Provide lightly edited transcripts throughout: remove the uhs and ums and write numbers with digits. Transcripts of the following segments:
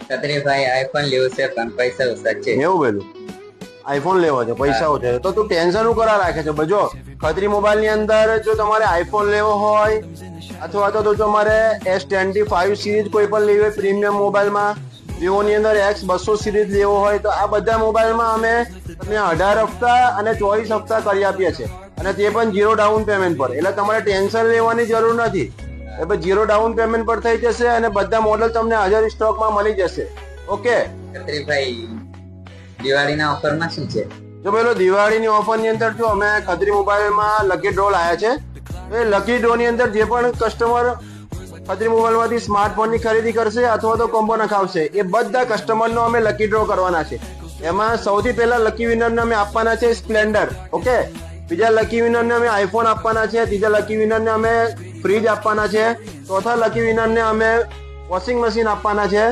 ખત્રીભાઈ iPhone લેવું છે પણ પૈસા ઓછા છે. એવું પેલું આઈફોન લેવો છે, પૈસા ઓછા છે, તો તું ટેન્શન કરા રાખે છે. જો ખત્રી મોબાઈલ ની અંદર જો તમારે આઈફોન લેવો હોય અથવા તો તમારે S25 સિરીઝ કોઈ પણ લેવી હોય પ્રીમિયમ મોબાઈલમાં, વિવો ની અંદર X200 સિરીઝ લેવો હોય તો આ બધા મોબાઈલમાં અમે તમને 18 હપ્તા અને 24 હપ્તા કરી આપીએ છીએ, અને તે પણ 0 ડાઉન પેમેન્ટ પર. એટલે તમારે ટેન્શન લેવાની જરૂર નથી. એટલે 0 ડાઉન પેમેન્ટ પર થઈ જશે અને બધા મોડલ તમને હાજર સ્ટોકમાં મળી જશે. ઓકે ખત્રીભાઈ, દિવાળીના ઓફરમાં શું છે? જો પેલો દિવાળીની ઓફર ની અંદર જો અમે ખત્રી મોબાઈલમાં લકી ડ્રો લાયા છે. એ લકી ડ્રો ની અંદર જે પણ કસ્ટમર ખત્રી મોબાઈલ માંથી સ્માર્ટફોન ની ખરીદી કરશે અથવા તો કોમ્બો નખાવશે એ બધા કસ્ટમર નો અમે લકી ડ્રો કરવાના છે. એમાં સૌથી પહેલા લકી વિનર ને અમે આપવાના છે સ્પ્લેન્ડર. ઓકે, બીજા લકી વિનર ને અમે આઈફોન આપવાના છે, ત્રીજા લકી વિનર ને અમે ફ્રીજ આપવાના છે, ચોથા લકી વિનર ને અમે વોશિંગ મશીન આપવાના છે,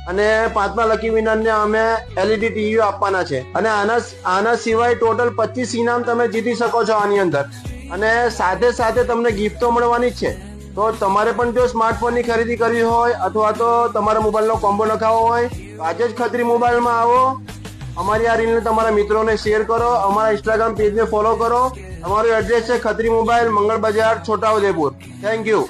અને પાંચમા લકી વિનર ને અમે LED ટીવી આપવાના છે. અને આના સિવાય ટોટલ 25 ઇનામ તમે જીતી શકો છો આની અંદર, અને સાથે સાથે તમને ગિફ્ટો મળવાની જ છે. તો તમારે પણ જો સ્માર્ટફોન ની ખરીદી કરવી હોય અથવા તો તમારા મોબાઈલ નો કોમ્બો નખાવો હોય તો આજે જ ખત્રી મોબાઈલમાં આવો. અમારી આ રીલને તમારા મિત્રોને શેર કરો, અમારા ઇન્સ્ટાગ્રામ પેજને ફોલો કરો. અમારું એડ્રેસ છે ખત્રી મોબાઈલ, મંગળ બજાર, છોટાઉદેપુર. Thank you.